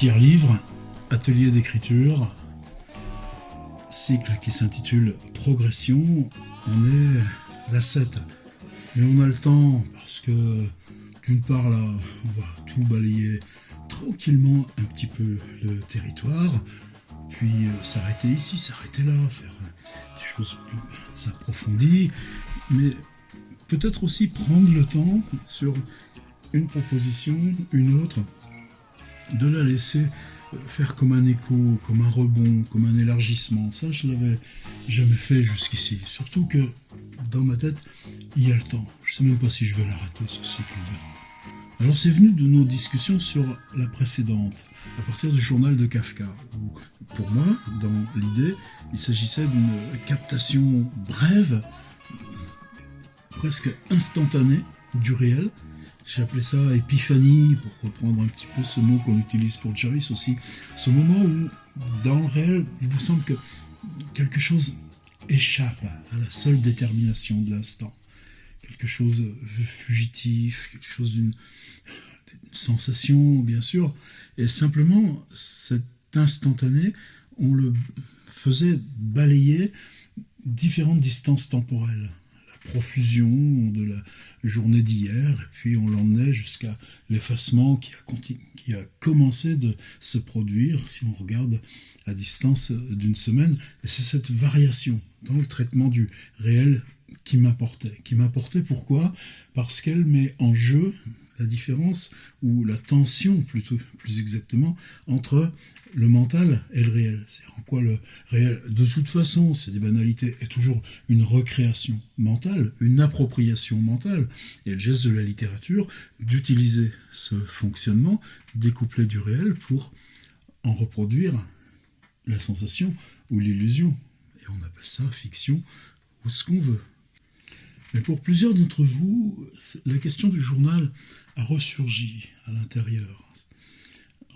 Tire-livre, atelier d'écriture, cycle qui s'intitule Progression. On est la 7, mais on a le temps parce que d'une part là, on va tout balayer tranquillement un petit peu le territoire, puis s'arrêter ici, s'arrêter là, faire des choses plus approfondies, mais peut-être aussi prendre le temps sur une proposition, une autre, de la laisser faire comme un écho, comme un rebond, comme un élargissement. Ça, je l'avais jamais fait jusqu'ici. Surtout que dans ma tête, il y a le temps. Je sais même pas si je vais l'arrêter, ce cycle, on verra. Alors c'est venu de nos discussions sur la précédente, à partir du journal de Kafka, où pour moi, dans l'idée, il s'agissait d'une captation brève, presque instantanée du réel. J'ai appelé ça épiphanie, pour reprendre un petit peu ce mot qu'on utilise pour Joyce aussi. Ce moment où, dans le réel, il vous semble que quelque chose échappe à la seule détermination de l'instant. Quelque chose de fugitif, quelque chose d'une sensation, bien sûr. Et simplement, cet instantané, on le faisait balayer différentes distances temporelles. Profusion de la journée d'hier, et puis on l'emmenait jusqu'à l'effacement qui a commencé de se produire, si on regarde la distance d'une semaine. Et c'est cette variation dans le traitement du réel qui m'importait. Pourquoi ? Parce qu'elle met en jeu la différence, ou la tension plutôt, plus exactement, entre le mental et le réel. C'est en quoi le réel, de toute façon, c'est des banalités, est toujours une recréation mentale, une appropriation mentale. Et le geste de la littérature, d'utiliser ce fonctionnement découplé du réel pour en reproduire la sensation ou l'illusion. Et on appelle ça fiction ou ce qu'on veut. Mais pour plusieurs d'entre vous, la question du journal a ressurgi à l'intérieur.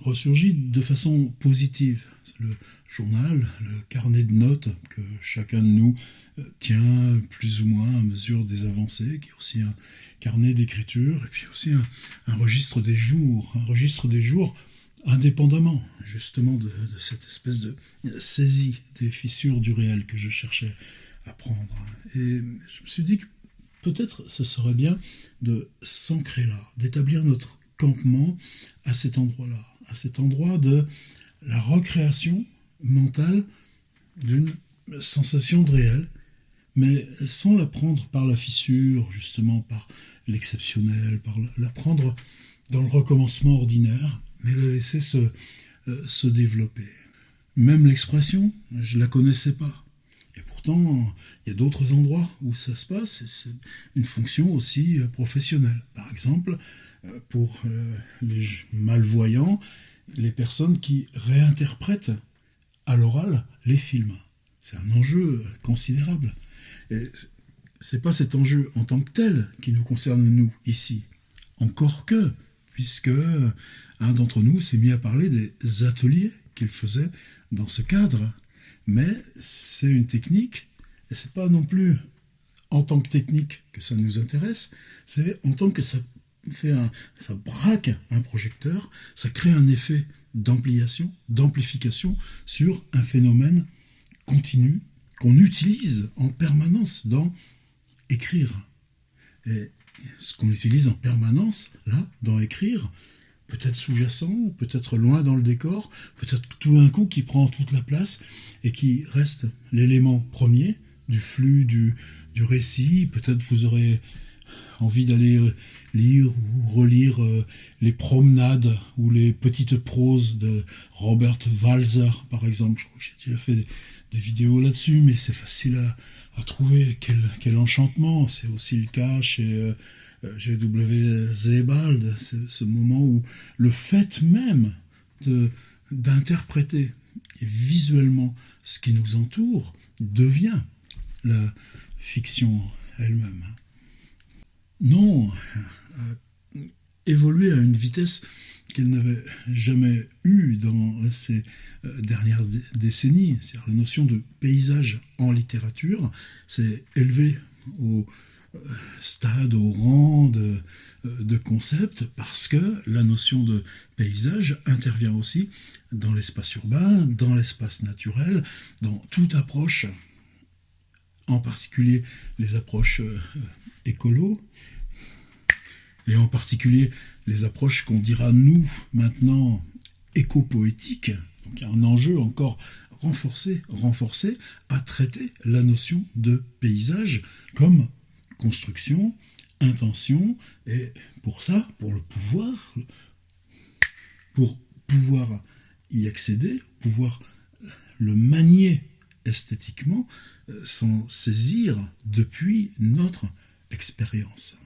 Ressurgi de façon positive. Le journal, le carnet de notes que chacun de nous tient plus ou moins à mesure des avancées, qui est aussi un carnet d'écriture, et puis aussi un registre des jours, indépendamment justement de cette espèce de saisie des fissures du réel que je cherchais à prendre. Et je me suis dit que peut-être ce serait bien de s'ancrer là, d'établir notre campement à cet endroit-là, à cet endroit de la recréation mentale d'une sensation de réel, mais sans la prendre par la fissure, justement par l'exceptionnel, par la prendre dans le recommencement ordinaire, mais la laisser se développer. Même l'expression, je ne la connaissais pas. Et pourtant, il y a d'autres endroits où ça se passe, et c'est une fonction aussi professionnelle. Par exemple, pour les malvoyants, les personnes qui réinterprètent à l'oral les films. C'est un enjeu considérable. Et c'est pas cet enjeu en tant que tel qui nous concerne nous ici. Encore que, puisque un d'entre nous s'est mis à parler des ateliers qu'il faisait dans ce cadre. Mais c'est une technique, et c'est pas non plus en tant que technique que ça nous intéresse, c'est en tant que ça braque un projecteur, ça crée un effet d'amplification sur un phénomène continu qu'on utilise en permanence dans écrire. Et ce qu'on utilise en permanence, là, dans écrire, peut-être sous-jacent, peut-être loin dans le décor, peut-être tout d'un coup qui prend toute la place et qui reste l'élément premier du flux du récit. Peut-être vous aurez envie d'aller lire ou relire les promenades ou les petites proses de Robert Walser, par exemple. Je crois que j'ai déjà fait des vidéos là-dessus, mais c'est facile à trouver. Quel enchantement. C'est aussi le cas chez G.W. Sebald. C'est ce moment où le fait même d'interpréter visuellement ce qui nous entoure devient la fiction elle-même. Non, évoluer à une vitesse qu'elle n'avait jamais eue dans ces dernières décennies. C'est-à-dire la notion de paysage en littérature s'est élevée au stade, au rang de concept, parce que la notion de paysage intervient aussi dans l'espace urbain, dans l'espace naturel, dans toute approche, en particulier les approches écolo, et en particulier les approches qu'on dira nous maintenant éco-poétiques. Donc il y a un enjeu encore renforcé à traiter la notion de paysage comme construction, intention, et pour ça, pour pouvoir y accéder, pouvoir le manier esthétiquement, s'en saisir depuis notre expérience.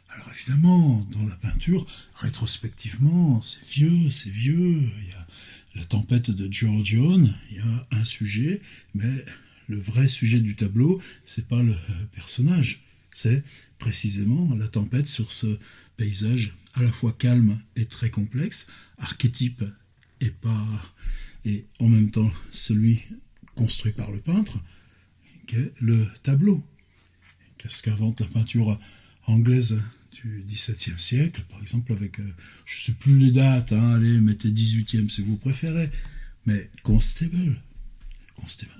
Alors évidemment, dans la peinture, rétrospectivement, c'est vieux, il y a la tempête de Giorgione, il y a un sujet, mais le vrai sujet du tableau, c'est pas le personnage, c'est précisément la tempête sur ce paysage à la fois calme et très complexe, archétype et en même temps celui construit par le peintre, qu'est le tableau. Qu'est-ce qu'invente la peinture anglaise du XVIIe siècle, par exemple, avec, je ne sais plus les dates, allez, mettez 18e si vous préférez, mais Constable,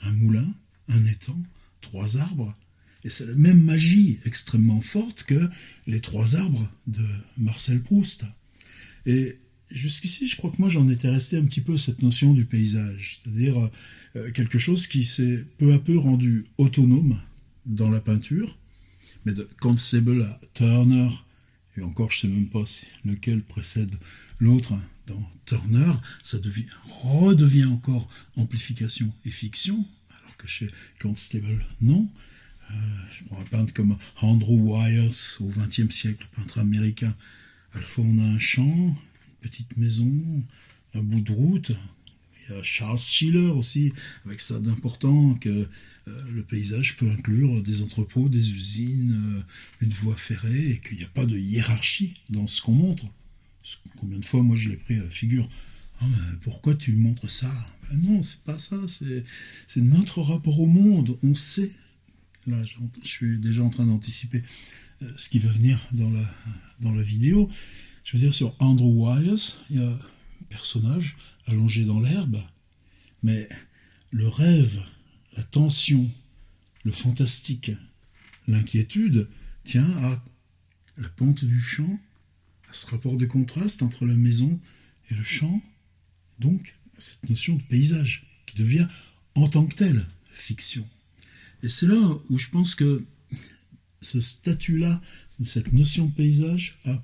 un moulin, un étang, 3 arbres, et c'est la même magie extrêmement forte que les 3 arbres de Marcel Proust. Et jusqu'ici, je crois que moi j'en étais resté un petit peu cette notion du paysage, c'est-à-dire quelque chose qui s'est peu à peu rendu autonome dans la peinture, mais de Constable à Turner, et encore je ne sais même pas si lequel précède l'autre, dans Turner, ça redevient encore amplification et fiction, alors que chez Constable, non. Je prends un peintre comme Andrew Wyeth au XXe siècle, peintre américain. À la fois on a un champ, une petite maison, un bout de route. Il y a Charles Schiller aussi, avec ça d'important que le paysage peut inclure des entrepôts, des usines, une voie ferrée, et qu'il n'y a pas de hiérarchie dans ce qu'on montre. Combien de fois, moi, je l'ai pris à la figure. Ah, mais pourquoi tu montres ça? Ben non, c'est pas ça, c'est notre rapport au monde. On sait. Là, je suis déjà en train d'anticiper ce qui va venir dans la vidéo. Je veux dire, sur Andrew Wyeth, il y a un personnage allongé dans l'herbe, mais le rêve, la tension, le fantastique, l'inquiétude tient à la pente du champ, à ce rapport de contraste entre la maison et le champ, donc cette notion de paysage qui devient en tant que telle fiction. Et c'est là où je pense que ce statut-là, cette notion de paysage a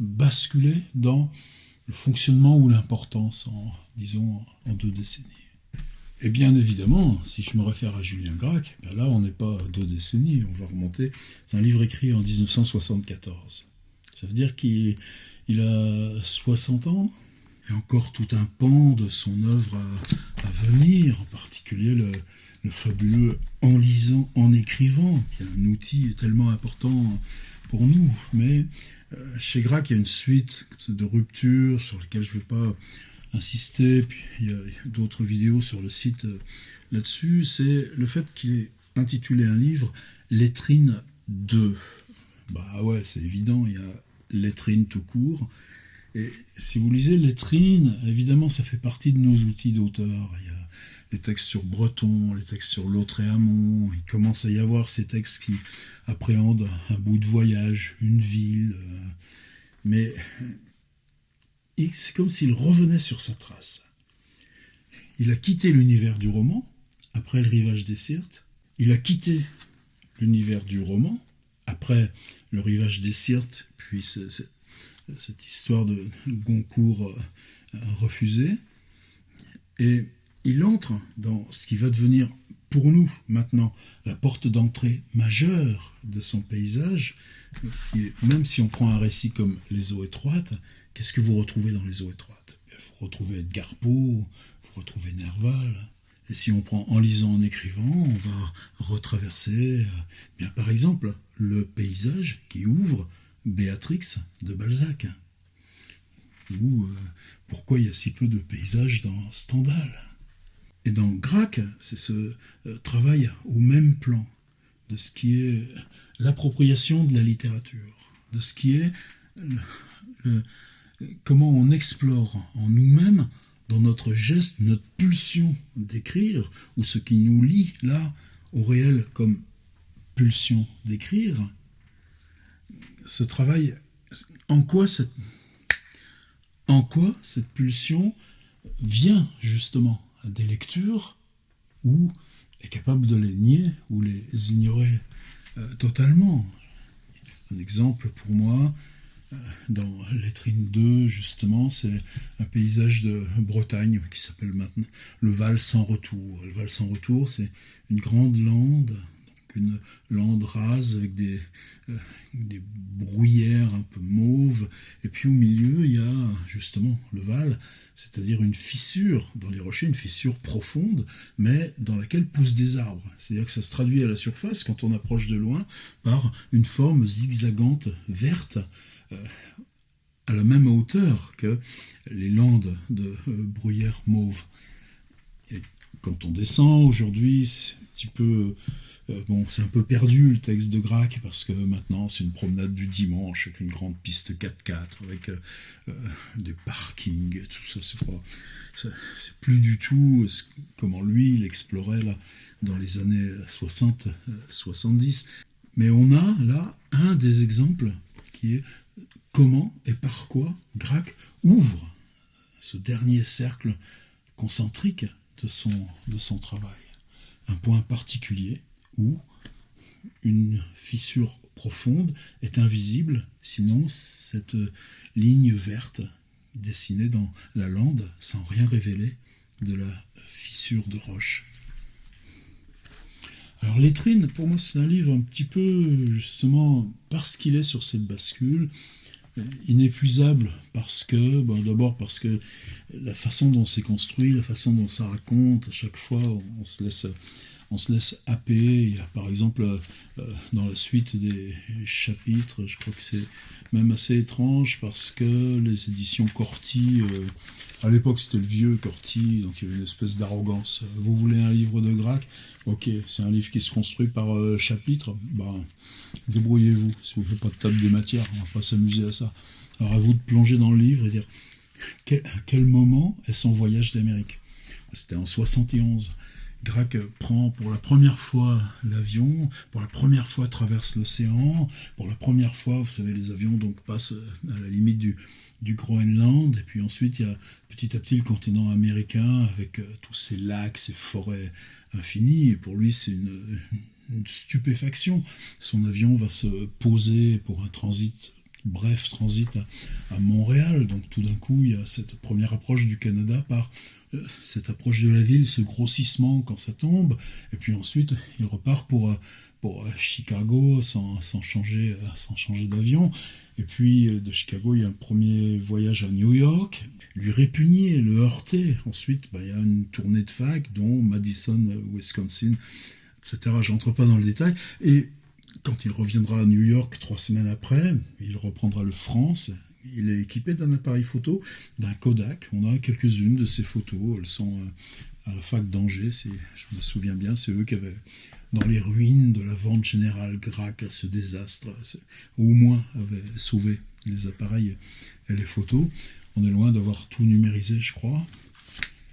basculé dans le fonctionnement ou l'importance disons, en 2 décennies. Et bien évidemment, si je me réfère à Julien Gracq, ben là on n'est pas à 2 décennies, on va remonter. C'est un livre écrit en 1974. Ça veut dire qu'il a 60 ans, et encore tout un pan de son œuvre à venir, en particulier le fabuleux En lisant, en écrivant, qui est un outil tellement important pour nous. Mais chez Gracq, il y a une suite de ruptures sur lesquelles je ne vais pas insister, puis il y a d'autres vidéos sur le site là-dessus. C'est le fait qu'il ait intitulé un livre « Lettrine 2 ». Bah ouais, c'est évident, il y a lettrine tout court. Et si vous lisez lettrine, évidemment, ça fait partie de nos outils d'auteur. Il y a les textes sur Breton, les textes sur Lautréamont. Il commence à y avoir ces textes qui appréhendent un bout de voyage, une ville. Mais c'est comme s'il revenait sur sa trace. Il a quitté l'univers du roman, après le rivage des Syrtes. Il a quitté l'univers du roman, après le rivage des Syrtes, puis cette histoire de Goncourt refusé. Et il entre dans ce qui va devenir pour nous maintenant la porte d'entrée majeure de son paysage. Et même si on prend un récit comme Les eaux étroites, qu'est-ce que vous retrouvez dans Les eaux étroites? Vous retrouvez Edgar Poe, vous retrouvez Nerval. Et si on prend En lisant, en écrivant, on va retraverser, bien par exemple, le paysage qui ouvre Béatrix de Balzac. Ou pourquoi il y a si peu de paysages dans Stendhal. Et dans Gracq, c'est ce travail au même plan de ce qui est l'appropriation de la littérature, de ce qui est le- comment on explore en nous-mêmes, dans notre geste, notre pulsion d'écrire, ou ce qui nous lie là au réel comme pulsion d'écrire, ce travail, en quoi cette, pulsion vient justement des lectures ou est capable de les nier ou les ignorer totalement. Un exemple pour moi, dans Lettrine 2, justement, c'est un paysage de Bretagne qui s'appelle maintenant le Val sans retour. Le Val sans retour, c'est une grande lande, donc une lande rase avec des bruyères un peu mauves, et puis au milieu, il y a justement le Val, c'est-à-dire une fissure dans les rochers, une fissure profonde, mais dans laquelle poussent des arbres. C'est-à-dire que ça se traduit à la surface, quand on approche de loin, par une forme zigzagante verte, à la même hauteur que les landes de bruyère mauve. Et quand on descend aujourd'hui, c'est un petit peu c'est un peu perdu le texte de Gracq parce que maintenant c'est une promenade du dimanche avec une grande piste 4x4 avec des parkings et tout ça. C'est plus du tout comment lui il explorait là dans les années 60, 70. Mais on a là un des exemples qui est comment et par quoi Gracq ouvre ce dernier cercle concentrique de son travail. Un point particulier où une fissure profonde est invisible, sinon cette ligne verte dessinée dans la lande sans rien révéler de la fissure de roche. Alors Lettrine, pour moi, c'est un livre un petit peu, justement, parce qu'il est sur cette bascule, inépuisable, parce que, d'abord parce que la façon dont c'est construit, la façon dont ça raconte, à chaque fois, on se laisse happer. Il y a par exemple dans la suite des chapitres, je crois que c'est même assez étrange parce que les éditions Corti, à l'époque c'était le vieux Corti, donc il y avait une espèce d'arrogance. Vous voulez un livre de Gracq ? Ok, c'est un livre qui se construit par chapitre, débrouillez-vous. Si vous ne faites pas de table des matières, on ne va pas s'amuser à ça. Alors à vous de plonger dans le livre et dire à quel moment est son voyage d'Amérique ? C'était en 71. Gracq prend pour la première fois l'avion, pour la première fois traverse l'océan, pour la première fois, vous savez, les avions donc passent à la limite du Groenland, et puis ensuite il y a petit à petit le continent américain avec tous ces lacs, ces forêts infinies, et pour lui c'est une stupéfaction. Son avion va se poser pour un bref transit à Montréal, donc tout d'un coup il y a cette première approche du Canada par cette approche de la ville, ce grossissement quand ça tombe, et puis ensuite il repart pour Chicago sans changer d'avion, et puis de Chicago il y a un premier voyage à New York, lui répugner, le heurter, ensuite il y a une tournée de fac dont Madison, Wisconsin, etc. J'entre pas dans le détail, et quand il reviendra à New York 3 semaines après, il reprendra le France. Il est équipé d'un appareil photo, d'un Kodak. On a quelques-unes de ces photos. Elles sont à la fac d'Angers, si je me souviens bien. C'est eux qui avaient, dans les ruines de la vente générale Gracq, ce désastre, au moins avaient sauvé les appareils et les photos. On est loin d'avoir tout numérisé, je crois.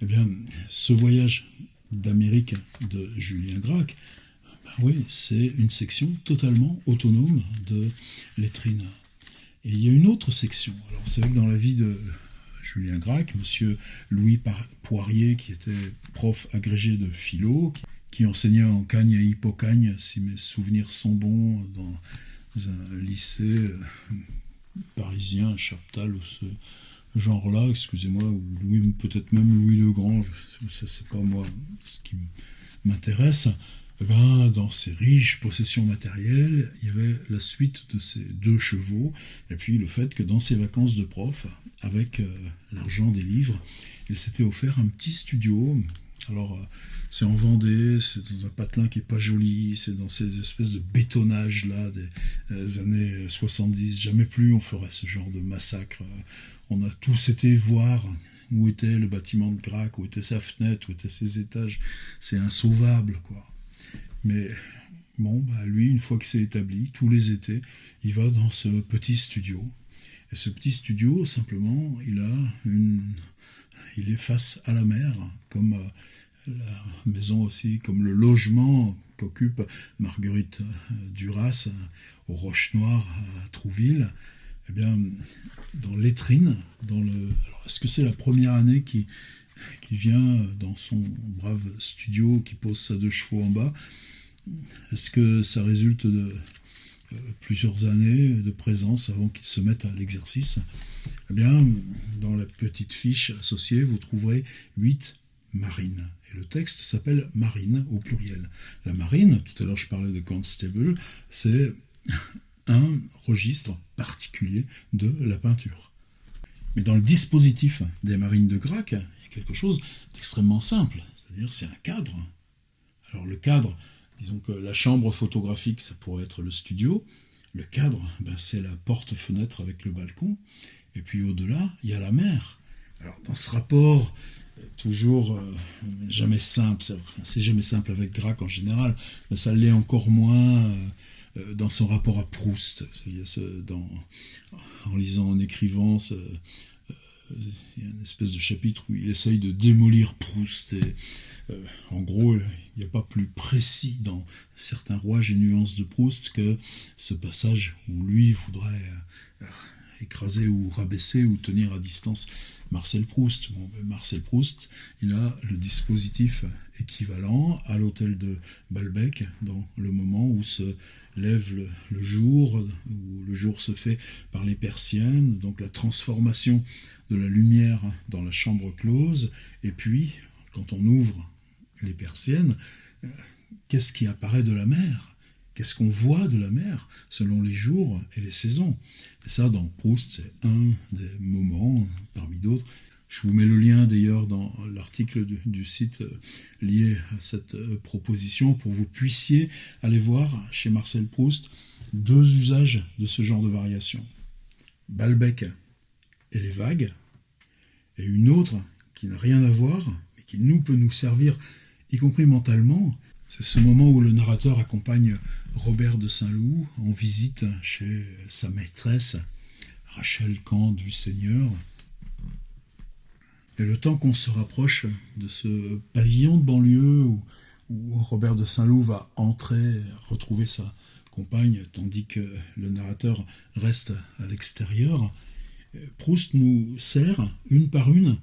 Eh bien, ce voyage d'Amérique de Julien Gracq, oui, c'est une section totalement autonome de Lettrine. Et il y a une autre section. Alors vous savez que dans la vie de Julien Gracq, monsieur Louis Poirier, qui était prof agrégé de philo, qui enseignait en Cagne et Hippocagne, si mes souvenirs sont bons, dans un lycée parisien, à Chaptal, ou ce genre-là, excusez-moi, ou peut-être même Louis le Grand, ça c'est pas moi ce qui m'intéresse. Dans ces riches possessions matérielles, il y avait la suite de ces 2 chevaux, et puis le fait que dans ses vacances de prof, avec l'argent des livres, il s'était offert un petit studio. Alors, c'est en Vendée, c'est dans un patelin qui est pas joli, c'est dans ces espèces de bétonnage-là des années 70. Jamais plus on ferait ce genre de massacre. On a tous été voir où était le bâtiment de Gracq, où était sa fenêtre, où étaient ses étages. C'est insauvable, quoi. Mais Bon, lui, une fois que c'est établi, tous les étés, il va dans ce petit studio. Et ce petit studio, simplement, il est face à la mer, comme la maison aussi, comme le logement qu'occupe Marguerite Duras aux Roches Noires à Trouville. Eh bien, dans l'étrine, alors, est-ce que c'est la première année qui vient dans son brave studio, qui pose sa 2 chevaux en bas? Est-ce que ça résulte de plusieurs années de présence avant qu'il se mette à l'exercice? Eh bien, dans la petite fiche associée, vous trouverez 8 marines. Et le texte s'appelle marine au pluriel. La marine, tout à l'heure je parlais de constable, c'est un registre particulier de la peinture. Mais dans le dispositif des marines de Grac, il y a quelque chose d'extrêmement simple, c'est-à-dire c'est un cadre. Alors le cadre, disons que la chambre photographique, ça pourrait être le studio. Le cadre, c'est la porte-fenêtre avec le balcon. Et puis au-delà, il y a la mer. Alors dans ce rapport, toujours jamais simple, c'est jamais simple avec Grac en général, mais ça l'est encore moins dans son rapport à Proust. En lisant, en écrivant, il y a une espèce de chapitre où il essaye de démolir Proust. Et, en gros, il n'y a pas plus précis dans certains rouages et nuances de Proust que ce passage où lui voudrait écraser ou rabaisser ou tenir à distance Marcel Proust. Marcel Proust, il a le dispositif équivalent à l'hôtel de Balbec dans le moment où se lève le jour, où le jour se fait par les persiennes, donc la transformation de la lumière dans la chambre close, et puis, quand on ouvre les persiennes, qu'est-ce qui apparaît de la mer? Qu'est-ce qu'on voit de la mer selon les jours et les saisons? Et ça, dans Proust, c'est un des moments, parmi d'autres. Je vous mets le lien d'ailleurs dans l'article du site lié à cette proposition pour que vous puissiez aller voir chez Marcel Proust 2 usages de ce genre de variation. Balbec et les vagues, et une autre qui n'a rien à voir, mais qui peut nous servir, y compris mentalement. C'est ce moment où le narrateur accompagne Robert de Saint-Loup en visite chez sa maîtresse, Rachel Camp du Seigneur. Et le temps qu'on se rapproche de ce pavillon de banlieue où Robert de Saint-Loup va entrer, retrouver sa compagne, tandis que le narrateur reste à l'extérieur, Proust nous sert, une par une,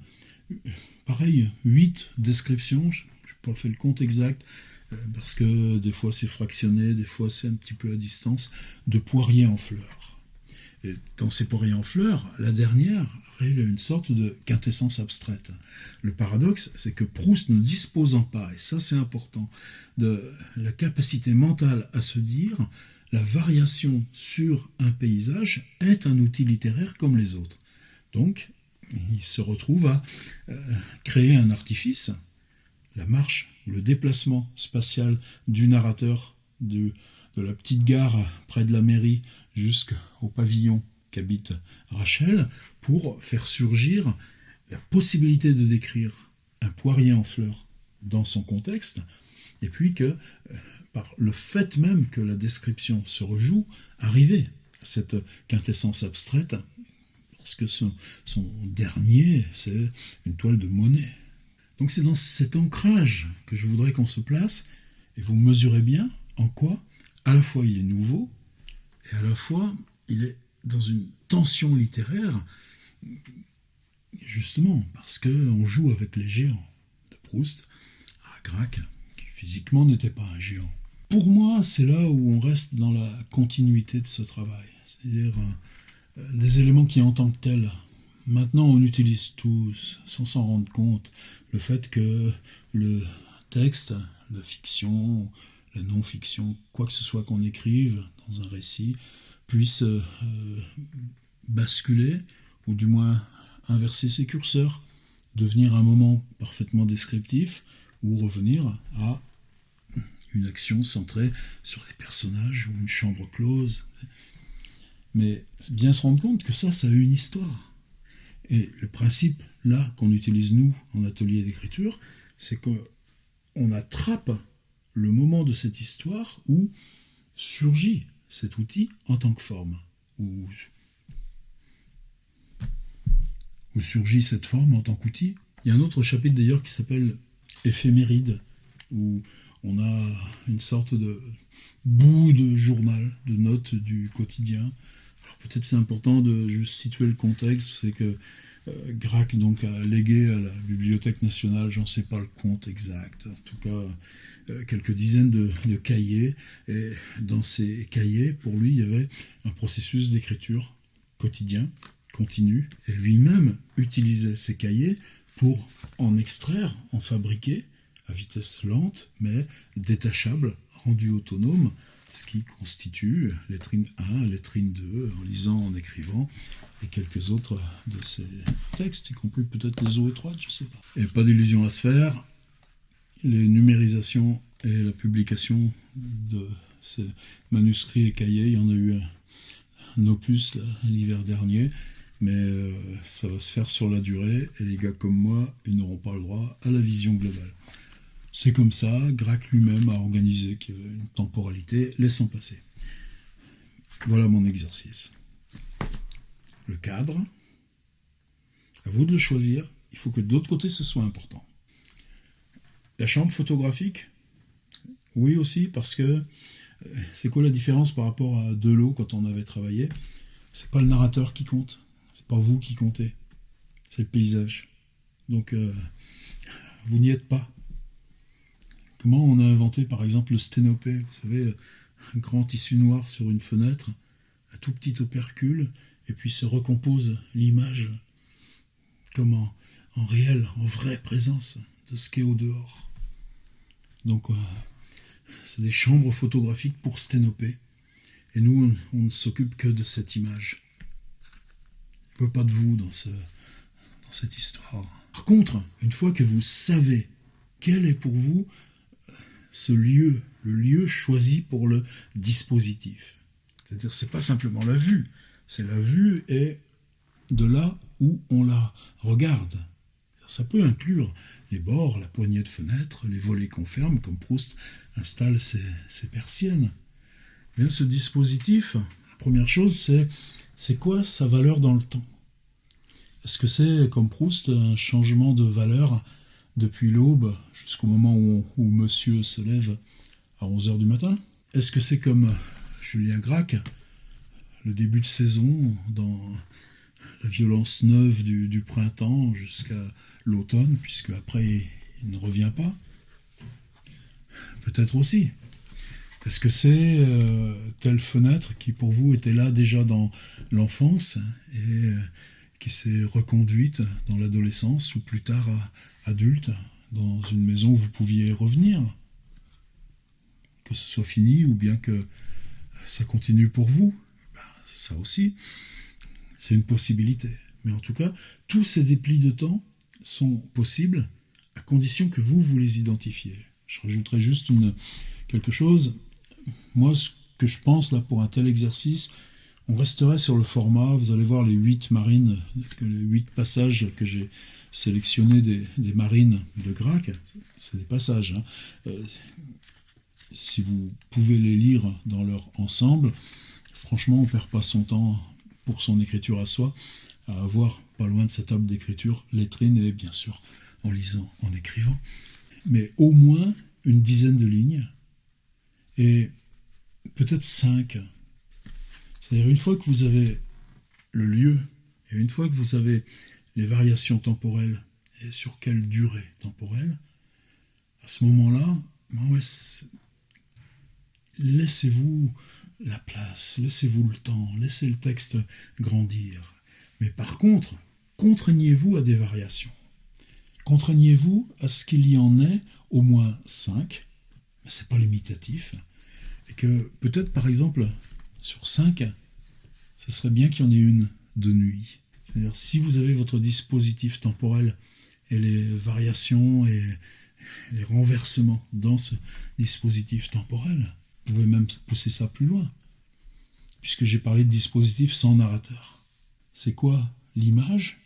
pareil, 8 descriptions, je n'ai pas fait le compte exact, parce que des fois c'est fractionné, des fois c'est un petit peu à distance, de poiriers en fleurs. Et dans ces poiriers en fleurs, la dernière arrive à une sorte de quintessence abstraite. Le paradoxe, c'est que Proust ne disposant pas, et ça c'est important, de la capacité mentale à se dire la variation sur un paysage est un outil littéraire comme les autres. Donc, il se retrouve à créer un artifice, la marche, le déplacement spatial du narrateur de la petite gare près de la mairie jusqu'au pavillon qu'habite Rachel, pour faire surgir la possibilité de décrire un poirier en fleurs dans son contexte, et puis que, par le fait même que la description se rejoue, arriver à cette quintessence abstraite, parce que son dernier, c'est une toile de Monet. Donc c'est dans cet ancrage que je voudrais qu'on se place, et vous mesurez bien en quoi, à la fois il est nouveau, et à la fois il est dans une tension littéraire, justement parce qu'on joue avec les géants de Proust, à Grac, qui physiquement n'était pas un géant. Pour moi, c'est là où on reste dans la continuité de ce travail, c'est-à-dire des éléments qui en tant que tels, maintenant on utilise tous, sans s'en rendre compte, le fait que le texte, la fiction, la non-fiction, quoi que ce soit qu'on écrive dans un récit, puisse basculer, ou du moins inverser ses curseurs, devenir un moment parfaitement descriptif, ou revenir à une action centrée sur des personnages ou une chambre close. Mais bien se rendre compte que ça a une histoire. Et le principe, là, qu'on utilise nous, en atelier d'écriture, c'est qu'on attrape le moment de cette histoire où surgit cet outil en tant que forme, où surgit cette forme en tant qu'outil. Il y a un autre chapitre d'ailleurs qui s'appelle Éphéméride, où on a une sorte de bout de journal, de notes du quotidien. Alors peut-être c'est important de juste situer le contexte, c'est que Gracq donc a légué à la Bibliothèque nationale, j'en sais pas le compte exact, en tout cas quelques dizaines de cahiers, et dans ces cahiers, pour lui, il y avait un processus d'écriture quotidien, continu, et lui-même utilisait ces cahiers pour en extraire, en fabriquer, à vitesse lente, mais détachable, rendu autonome, ce qui constitue lettrine 1, lettrine 2, en lisant, en écrivant, et quelques autres de ces textes, y compris peut-être les eaux étroites, je ne sais pas. Et pas d'illusion à se faire, les numérisations et la publication de ces manuscrits et cahiers, il y en a eu un opus l'hiver dernier, mais ça va se faire sur la durée, et les gars comme moi, ils n'auront pas le droit à la vision globale. C'est comme ça, Gracq lui-même a organisé qu'il y avait une temporalité, laissant passer. Voilà mon exercice. Le cadre, à vous de le choisir, il faut que de l'autre côté ce soit important. La chambre photographique, oui aussi, parce que c'est quoi la différence par rapport à Delot quand on avait travaillé? C'est pas le narrateur qui compte, c'est pas vous qui comptez, c'est le paysage. Donc vous n'y êtes pas. Comment on a inventé par exemple le sténopé, vous savez, un grand tissu noir sur une fenêtre, un tout petit opercule, et puis se recompose l'image comme en réel, en vraie présence de ce qui est au dehors. Donc c'est des chambres photographiques pour sténopé. Et nous, on ne s'occupe que de cette image. Il ne veut pas de vous dans cette histoire. Par contre, une fois que vous savez quel est pour vous ce lieu, le lieu choisi pour le dispositif. C'est-à-dire, c'est pas simplement la vue, c'est la vue et de là où on la regarde. Ça peut inclure les bords, la poignée de fenêtre, les volets qu'on ferme, comme Proust installe ses persiennes. Bien, ce dispositif, la première chose, c'est quoi sa valeur dans le temps? Est-ce que c'est, comme Proust, un changement de valeur depuis l'aube jusqu'au moment où monsieur se lève à 11h du matin? Est-ce que c'est comme Julien Gracq, le début de saison, dans la violence neuve du printemps jusqu'à l'automne, puisque après il ne revient pas? Peut-être aussi. Est-ce que c'est telle fenêtre qui pour vous était là déjà dans l'enfance et qui s'est reconduite dans l'adolescence ou plus tard adulte, dans une maison où vous pouviez revenir, que ce soit fini ou bien que ça continue pour vous? Ben, ça aussi, c'est une possibilité. Mais en tout cas, tous ces déplis de temps sont possibles à condition que vous les identifiez. Je rajouterai juste quelque chose. Moi, ce que je pense là pour un tel exercice, on resterait sur le format, vous allez voir les 8 marines, les 8 passages que j'ai sélectionnés des marines de Gracq, c'est des passages. Si vous pouvez les lire dans leur ensemble, franchement, on ne perd pas son temps pour son écriture à soi, à avoir pas loin de sa table d'écriture lettrine et bien sûr en lisant, en écrivant. Mais au moins une dizaine de lignes et peut-être 5. C'est-à-dire une fois que vous avez le lieu et une fois que vous avez les variations temporelles et sur quelle durée temporelle, à ce moment-là, laissez-vous la place, laissez-vous le temps, laissez le texte grandir. Mais par contre, contraignez-vous à des variations. Contraignez-vous à ce qu'il y en ait au moins 5, mais ce n'est pas limitatif, et que peut-être par exemple sur 5, ce serait bien qu'il y en ait une de nuit. C'est-à-dire si vous avez votre dispositif temporel et les variations et les renversements dans ce dispositif temporel, vous pouvez même pousser ça plus loin, puisque j'ai parlé de dispositif sans narrateur. C'est quoi l'image?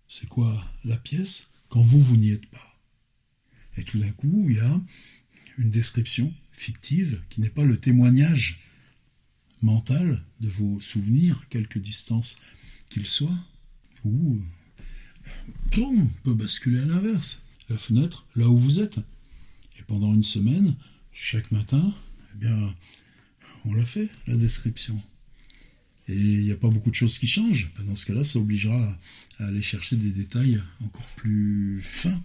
C'est quoi la pièce quand vous n'y êtes pas? Et tout d'un coup, il y a une description fictive qui n'est pas le témoignage mental de vos souvenirs, quelque distance qu'ils soient, ou on peut basculer à l'inverse, la fenêtre là où vous êtes. Et pendant une semaine, chaque matin, eh bien, on l'a fait, la description. Et il n'y a pas beaucoup de choses qui changent. Dans ce cas-là, ça obligera à aller chercher des détails encore plus fins,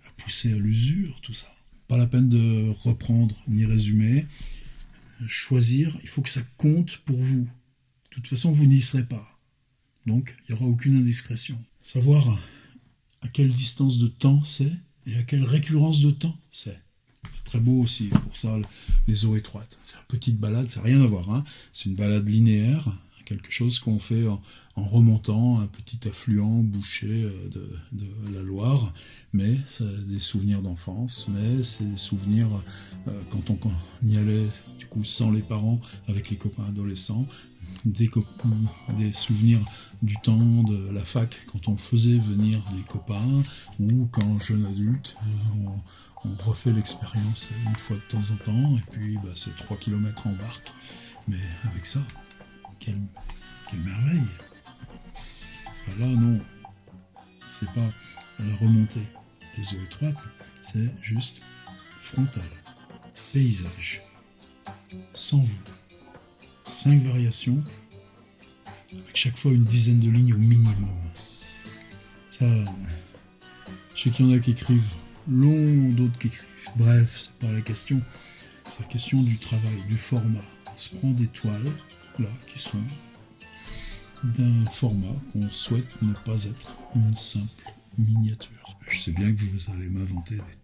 à pousser à l'usure, tout ça. Pas la peine de reprendre ni résumer. Choisir, il faut que ça compte pour vous. De toute façon, vous n'y serez pas. Donc, il n'y aura aucune indiscrétion. Savoir à quelle distance de temps c'est et à quelle récurrence de temps c'est. C'est très beau aussi, pour ça, les eaux étroites. C'est une petite balade, ça n'a rien à voir. Hein. C'est une balade linéaire, quelque chose qu'on fait en remontant un petit affluent bouché de la Loire. Mais c'est des souvenirs d'enfance, mais c'est des souvenirs quand on y allait, du coup, sans les parents, avec les copains adolescents. Des souvenirs du temps de la fac, quand on faisait venir des copains, ou quand jeune adulte, on refait l'expérience une fois de temps en temps, et puis c'est 3 km en barque. Mais avec ça, quelle merveille! Là, non, c'est pas la remontée des eaux étroites, c'est juste frontal, paysage, sans vous. 5 variations, avec chaque fois une dizaine de lignes au minimum. Ça, je sais qu'il y en a qui écrivent long, d'autres qui écrivent bref, c'est pas la question. C'est la question du travail, du format. On se prend des toiles, là, qui sont d'un format qu'on souhaite ne pas être une simple miniature. Je sais bien que vous allez m'inventer des